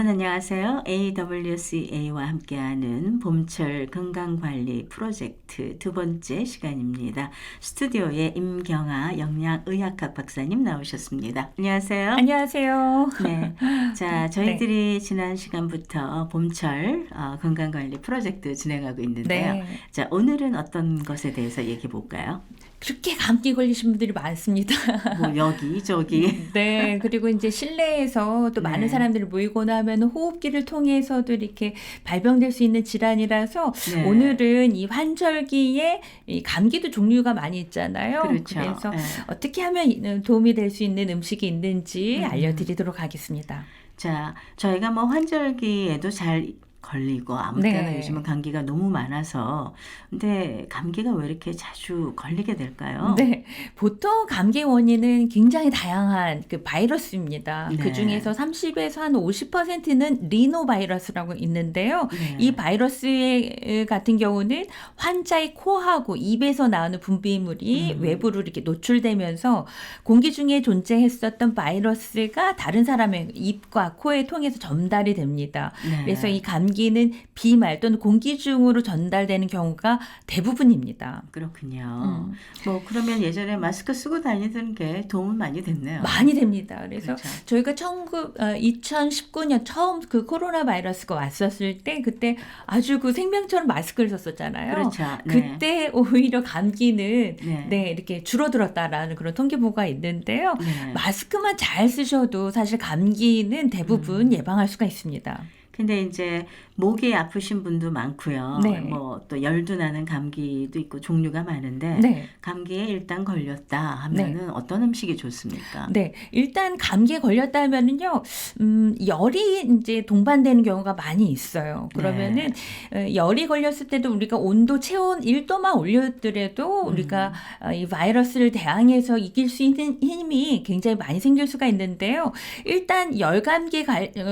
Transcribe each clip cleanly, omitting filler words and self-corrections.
여러분 안녕하세요. AWCA와 함께하는 봄철 건강관리 프로젝트 두 번째 시간입니다. 스튜디오에 임경아 영양의학학 박사님 나오셨습니다. 안녕하세요. 안녕하세요. 네, 자 저희들이 지난 시간부터 봄철 건강관리 프로젝트 진행하고 있는데요. 네. 자 오늘은 어떤 것에 대해서 얘기해 볼까요? 그렇게 감기 걸리신 분들이 많습니다. 뭐 여기 저기. 네. 그리고 이제 실내에서 또 많은 네. 사람들이 모이거나 하면 호흡기를 통해서도 이렇게 발병될 수 있는 질환이라서 네. 오늘은 이 환절기에 이 감기도 종류가 많이 있잖아요. 그렇죠. 그래서 네. 어떻게 하면 도움이 될 수 있는 음식이 있는지 알려드리도록 하겠습니다. 자, 저희가 뭐 환절기에도 잘 걸리고 아무 때나 네. 요즘은 감기가 너무 많아서 근데 감기가 왜 이렇게 자주 걸리게 될까요? 네, 보통 감기 원인은 굉장히 다양한 그 바이러스입니다. 네. 그 중에서 30에서 한 50%는 리노바이러스라고 있는데요. 네. 이 바이러스 같은 경우는 환자의 코하고 입에서 나오는 분비물이 외부로 이렇게 노출되면서 공기 중에 존재했었던 바이러스가 다른 사람의 입과 코에 통해서 전달이 됩니다. 네. 그래서 이 감기는 비말 또는 공기 중으로 전달되는 경우가 대부분입니다. 그렇군요. 뭐 그러면 예전에 마스크 쓰고 다니던 게 도움은 많이 됐네요. 많이 됩니다. 그래서 그렇죠. 저희가 2019년 처음 그 코로나 바이러스가 왔었을 때 그때 아주 그 생명처럼 마스크를 썼었잖아요. 그렇죠. 네. 그때 오히려 감기는 네. 이렇게 줄어들었다라는 그런 통계보고가 있는데요. 네. 마스크만 잘 쓰셔도 사실 감기는 대부분 예방할 수가 있습니다. 근데 이제 목이 아프신 분도 많고요. 네. 뭐 또 열도 나는 감기도 있고 종류가 많은데 네. 감기에 일단 걸렸다 하면은 어떤 음식이 좋습니까? 네, 일단 감기에 걸렸다 하면은요, 열이 이제 동반되는 경우가 많이 있어요. 그러면은 열이 걸렸을 때도 우리가 온도 체온 1도만 올려더라도 우리가 이 바이러스를 대항해서 이길 수 있는 힘이 굉장히 많이 생길 수가 있는데요. 일단 열 감기에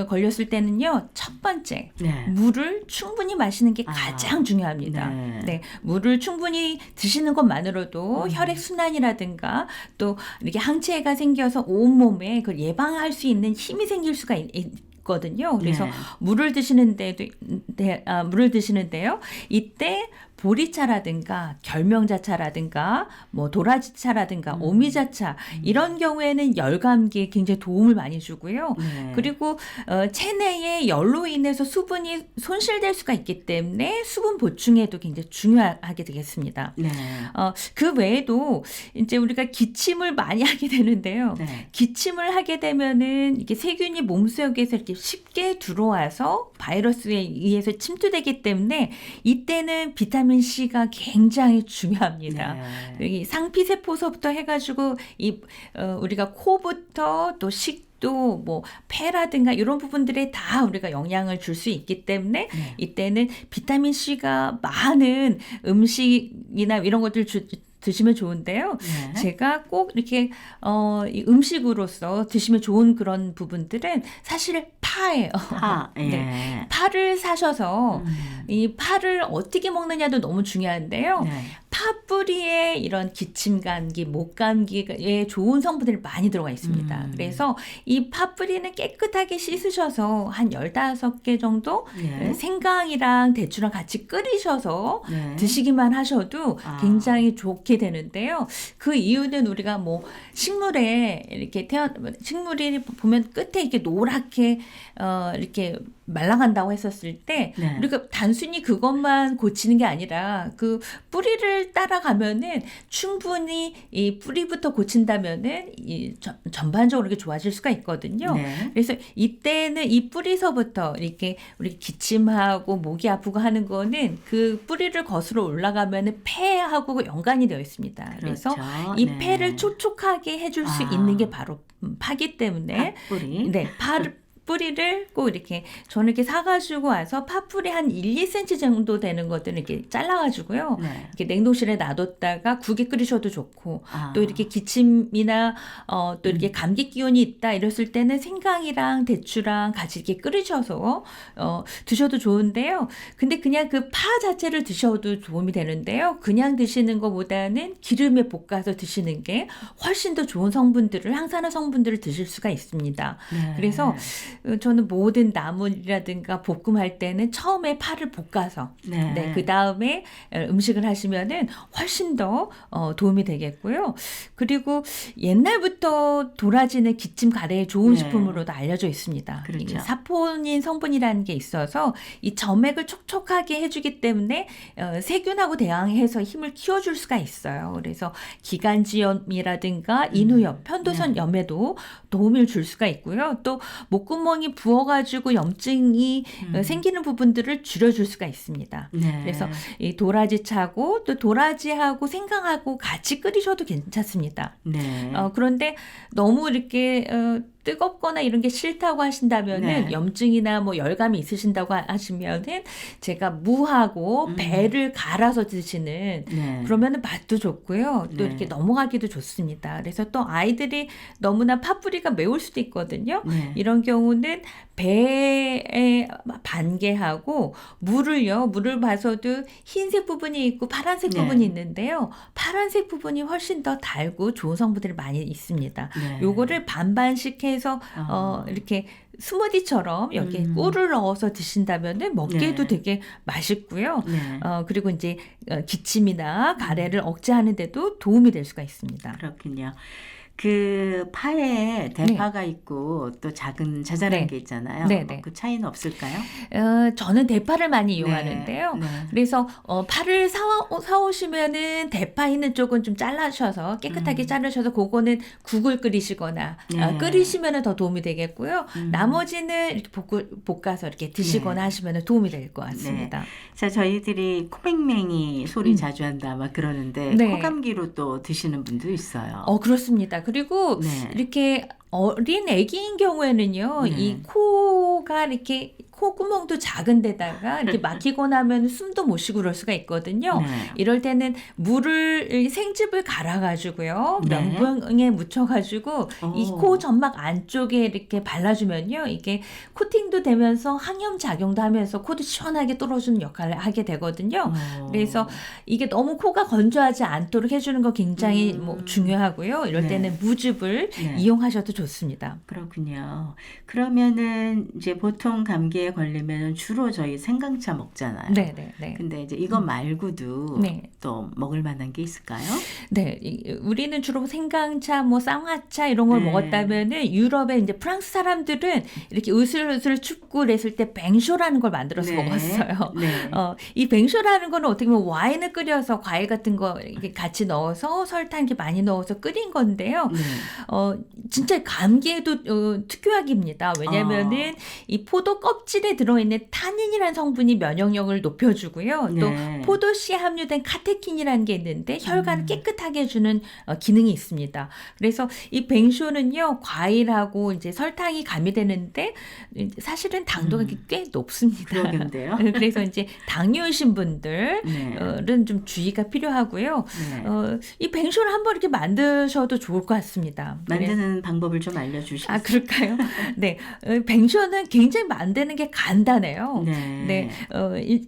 걸렸을 때는요, 첫 번째 네. 물을 충분히 마시는 게 가장 중요합니다. 네. 물을 충분히 드시는 것만으로도 혈액 순환이라든가 또 이렇게 항체가 생겨서 온몸에 그걸 예방할 수 있는 힘이 생길 수가 있거든요. 그래서 네. 물을 드시는데요. 이때 보리차라든가 결명자차라든가 뭐 도라지차라든가 오미자차 이런 경우에는 열 감기에 굉장히 도움을 많이 주고요. 네. 그리고 체내에 열로 인해서 수분이 손실될 수가 있기 때문에 수분 보충에도 굉장히 중요하게 되겠습니다. 네. 그 외에도 이제 우리가 기침을 많이 하게 되는데요. 네. 기침을 하게 되면은 이게 세균이 몸속에서 이렇게 쉽게 들어와서 바이러스에 의해서 침투되기 때문에 이때는 비타민 C가 굉장히 중요합니다. 네. 여기 상피세포서부터 해가지고 우리가 코부터 또 또 뭐 폐라든가 이런 부분들에 다 우리가 영향을 줄 수 있기 때문에 이때는 비타민 C가 많은 음식이나 이런 것들 드시면 좋은데요. 네. 제가 꼭 이렇게 이 음식으로서 드시면 좋은 그런 부분들은 사실 파예요. 파. 예. 네. 파를 사셔서 이 파를 어떻게 먹느냐도 너무 중요한데요. 네. 파 뿌리에 이런 기침 감기, 목 감기에 좋은 성분들이 많이 들어가 있습니다. 그래서 이 파 뿌리는 깨끗하게 씻으셔서 한 15개 정도 네. 생강이랑 대추랑 같이 끓이셔서 네. 드시기만 하셔도 아. 굉장히 좋게 되는데요. 그 이유는 우리가 뭐 식물에 이렇게 식물이 보면 끝에 이렇게 노랗게 이렇게 말라간다고 했었을 때 네. 우리가 단순히 그것만 고치는 게 아니라 그 뿌리를 따라가면은 충분히 이 뿌리부터 고친다면은 이 전반적으로 이렇게 좋아질 수가 있거든요. 네. 그래서 이때는 이 뿌리서부터 이렇게 우리 기침하고 목이 아프고 하는 거는 그 뿌리를 거슬러 올라가면은 폐하고 연관이 되어 있습니다. 그래서 그렇죠. 이 네. 폐를 촉촉하게 해줄 수 아. 있는 게 바로 파기 때문에 뿌리. 네, 뿌리를 꼭 이렇게 저는 이렇게 사가지고 와서 파뿌리 한 1, 2cm 정도 되는 것들은 이렇게 잘라가지고요. 네. 이렇게 냉동실에 놔뒀다가 국에 끓이셔도 좋고 아. 또 이렇게 기침이나 또 이렇게 감기 기운이 있다 이랬을 때는 생강이랑 대추랑 같이 이렇게 끓이셔서 드셔도 좋은데요. 근데 그냥 그 파 자체를 드셔도 도움이 되는데요. 그냥 드시는 것보다는 기름에 볶아서 드시는 게 훨씬 더 좋은 성분들을 항산화 성분들을 드실 수가 있습니다. 네. 그래서 저는 모든 나물이라든가 볶음할 때는 처음에 파를 볶아서 네, 그 다음에 음식을 하시면은 훨씬 더 도움이 되겠고요. 그리고 옛날부터 도라지는 기침 가래에 좋은 네. 식품으로도 알려져 있습니다. 그렇죠. 이 사포닌 성분이라는 게 있어서 이 점액을 촉촉하게 해주기 때문에 세균하고 대항해서 힘을 키워줄 수가 있어요. 그래서 기관지염이라든가 인후염, 편도선염에도 도움을 줄 수가 있고요. 또 목구멍이 부어가지고 염증이 생기는 부분들을 줄여줄 수가 있습니다. 네. 그래서 이 도라지차고 또 도라지하고 생강하고 같이 끓이셔도 괜찮습니다. 네. 그런데 너무 이렇게 뜨겁거나 이런 게 싫다고 하신다면은 네. 염증이나 뭐 열감이 있으신다고 하시면은 제가 무하고 배를 갈아서 드시는 네. 그러면은 맛도 좋고요. 또 네. 이렇게 넘어가기도 좋습니다. 그래서 또 아이들이 너무나 파뿌리가 매울 수도 있거든요. 네. 이런 경우는 배에 반개하고 물을 봐서도 흰색 부분이 있고 파란색 네. 부분이 있는데요. 파란색 부분이 훨씬 더 달고 좋은 성분들이 많이 있습니다. 네. 요거를 반반씩 해서 이렇게 스무디처럼 여기에 꿀을 넣어서 드신다면은 먹기에도 네. 되게 맛있고요. 네. 그리고 이제 기침이나 가래를 억제하는 데도 도움이 될 수가 있습니다. 그렇군요. 그 파에 대파가 있고 또 작은 자잘한 네. 게 있잖아요. 네, 뭐 네. 그 차이는 없을까요? 저는 대파를 많이 이용하는데요. 네. 그래서 파를 사오시면은 대파 있는 쪽은 좀 잘라셔서 깨끗하게 자르셔서 그거는 국을 끓이시거나 네. 끓이시면은 더 도움이 되겠고요. 나머지는 이렇게 볶아서 이렇게 드시거나 네. 하시면은 도움이 될 것 같습니다. 자, 저희들이 코맹맹이 소리 자주 한다 막 그러는데 네. 코감기로 또 드시는 분도 있어요. 그렇습니다. 그리고 네. 이렇게 어린 아기인 경우에는요, 네. 이 코가 이렇게 콧구멍도 작은 데다가 이렇게 막히고 나면 숨도 못 쉬고 그럴 수가 있거든요. 네. 이럴 때는 생즙을 갈아가지고요. 네. 면봉에 묻혀가지고 이 코 점막 안쪽에 이렇게 발라주면요. 이게 코팅도 되면서 항염 작용도 하면서 코도 시원하게 뚫어주는 역할을 하게 되거든요. 그래서 이게 너무 코가 건조하지 않도록 해주는 거 굉장히 뭐 중요하고요. 이럴 네. 때는 무즙을 네. 이용하셔도 좋습니다. 그렇군요. 그러면은 이제 보통 감기에 걸리면 주로 저희 생강차 먹잖아요. 네. 근데 이제 이거 말고도 네. 또 먹을 만한 게 있을까요? 네, 우리는 주로 생강차, 뭐 쌍화차 이런 걸 네. 먹었다면은 유럽의 이제 프랑스 사람들은 이렇게 으슬으슬 춥고 그랬을 때 뱅쇼라는 걸 만들어서 네. 먹었어요. 네. 이 뱅쇼라는 거는 어떻게 보면 와인을 끓여서 과일 같은 거 이렇게 같이 넣어서 설탕 이렇게 많이 넣어서 끓인 건데요. 네. 진짜 감기에도 특효약입니다. 왜냐면은 이 포도 껍질에 들어있는 타닌이라는 성분이 면역력을 높여주고요. 또 네. 포도씨에 함유된 카테킨이라는 게 있는데 혈관을 깨끗하게 해주는 기능이 있습니다. 그래서 이 뱅쇼는요, 과일하고 이제 설탕이 가미되는데 사실은 당도가 꽤 높습니다. 그러겠는데요. 그래서 이제 당뇨이신 분들은 네. 좀 주의가 필요하고요. 네. 이 뱅쇼를 한번 이렇게 만드셔도 좋을 것 같습니다. 만드는 방법을 좀 알려주시겠어요? 그럴까요? 네. 뱅쇼는 굉장히 만드는 게 간단해요. 네.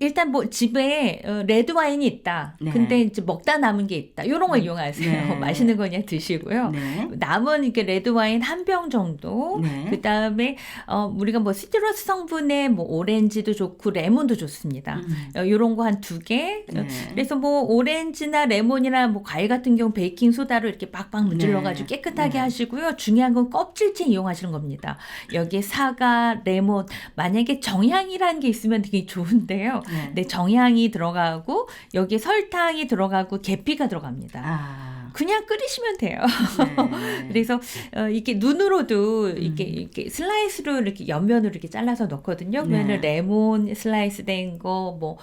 일단 뭐 집에 레드 와인이 있다. 네. 근데 이제 먹다 남은 게 있다. 이런 걸 이용하세요. 네. 맛있는 거 그냥 드시고요. 네. 남은 이렇게 레드 와인 한 병 정도. 네. 그 다음에 우리가 뭐 시트러스 성분의 뭐 오렌지도 좋고 레몬도 좋습니다. 이런 거 한 2개. 네. 그래서 뭐 오렌지나 레몬이나 뭐 과일 같은 경우 베이킹 소다로 이렇게 빡빡 문질러가지고 네. 깨끗하게 네. 하시고요. 중요한 건 껍질째 이용하시는 겁니다. 여기에 사과, 레몬, 만약에 정향이라는 게 있으면 되게 좋은데요. 네, 정향이 들어가고 여기에 설탕이 들어가고 계피가 들어갑니다. 그냥 끓이시면 돼요. 네. 그래서 이게 눈으로도 이렇게 슬라이스로 이렇게 옆면으로 이렇게 잘라서 넣거든요. 그러면 레몬 슬라이스 된 거, 뭐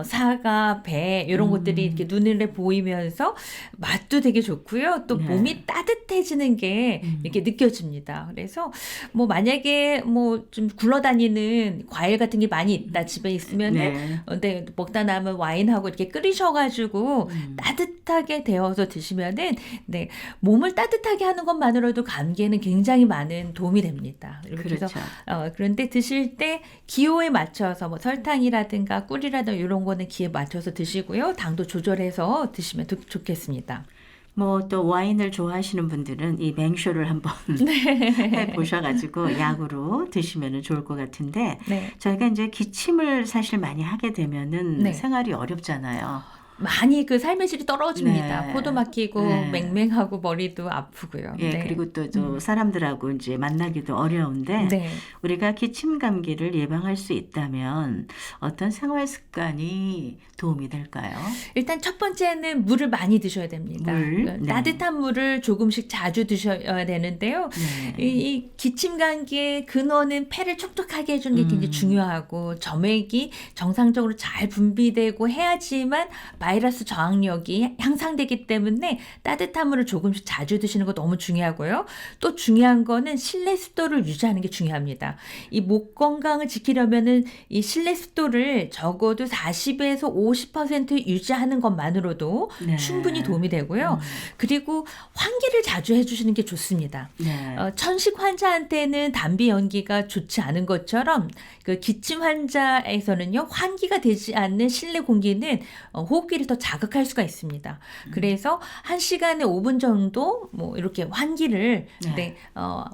사과, 배 이런 것들이 이렇게 눈에 보이면서 맛도 되게 좋고요. 또 네. 몸이 따뜻해지는 게 이렇게 느껴집니다. 그래서 뭐 만약에 뭐 좀 굴러다니는 과일 같은 게 많이 있다 집에 있으면은 근데 먹다 남은 와인하고 이렇게 끓이셔가지고 따뜻하게 데워서 드시면은 네, 몸을 따뜻하게 하는 것만으로도 감기에는 굉장히 많은 도움이 됩니다. 그래서 그렇죠. 그런데 드실 때 기호에 맞춰서 뭐 설탕이라든가 꿀이라든가 이런 거는 기호에 맞춰서 드시고요. 당도 조절해서 드시면 좋겠습니다. 뭐 또 와인을 좋아하시는 분들은 이 맹쇼를 한번 해 보셔가지고 약으로 드시면 좋을 것 같은데 네. 저희가 이제 기침을 사실 많이 하게 되면은 네. 생활이 어렵잖아요. 많이 그 삶의 질이 떨어집니다. 네. 코도 막히고 네. 맹맹하고 머리도 아프고요. 예, 네. 그리고 또 사람들하고 이제 만나기도 어려운데 네. 우리가 기침 감기를 예방할 수 있다면 어떤 생활 습관이 도움이 될까요? 일단 첫 번째는 물을 많이 드셔야 됩니다. 물, 네. 따뜻한 물을 조금씩 자주 드셔야 되는데요. 네. 이 기침 감기의 근원은 폐를 촉촉하게 해주는 게 굉장히 중요하고 점액이 정상적으로 잘 분비되고 해야지만 바이러스 저항력이 향상되기 때문에 따뜻한 물을 조금씩 자주 드시는 거 너무 중요하고요. 또 중요한 거는 실내 습도를 유지하는 게 중요합니다. 이 목 건강을 지키려면은 이 실내 습도를 적어도 40에서 50% 유지하는 것만으로도 네. 충분히 도움이 되고요. 그리고 환기를 자주 해주시는 게 좋습니다. 네. 천식 환자한테는 담배 연기가 좋지 않은 것처럼 그 기침 환자에서는요 환기가 되지 않는 실내 공기는 호흡기를 더 자극할 수가 있습니다. 그래서 1시간에 5분 정도 뭐 이렇게 환기를 네.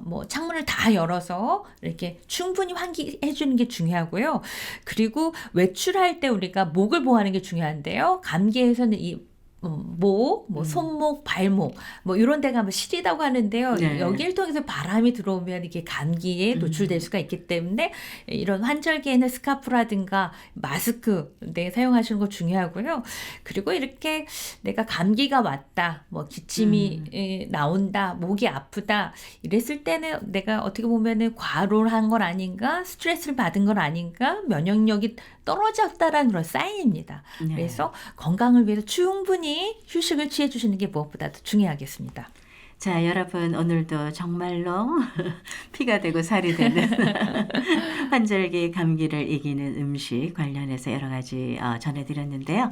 뭐 창문을 다 열어서 이렇게 충분히 환기해 주는 게 중요하고요. 그리고 외출할 때 우리가 목을 보호하는 게 중요한데요. 감기에서는 이 목, 뭐 손목, 발목, 뭐 이런 데가 뭐 시리다고 하는데요. 네. 여기를 통해서 바람이 들어오면 이게 감기에 노출될 수가 있기 때문에 이런 환절기에는 스카프라든가 마스크 사용하시는 거 중요하고요. 그리고 이렇게 내가 감기가 왔다, 뭐 기침이 나온다, 목이 아프다 이랬을 때는 내가 어떻게 보면은 과로한 건 아닌가, 스트레스를 받은 건 아닌가, 면역력이 떨어졌다라는 그런 사인입니다. 네. 그래서 건강을 위해서 충분히 휴식을 취해 주시는 게 무엇보다도 중요하겠습니다. 자, 여러분 오늘도 정말로 피가 되고 살이 되는 환절기 감기를 이기는 음식 관련해서 여러 가지 전해드렸는데요.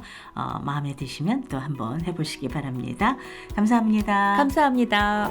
마음에 드시면 또 한번 해보시기 바랍니다. 감사합니다. 감사합니다.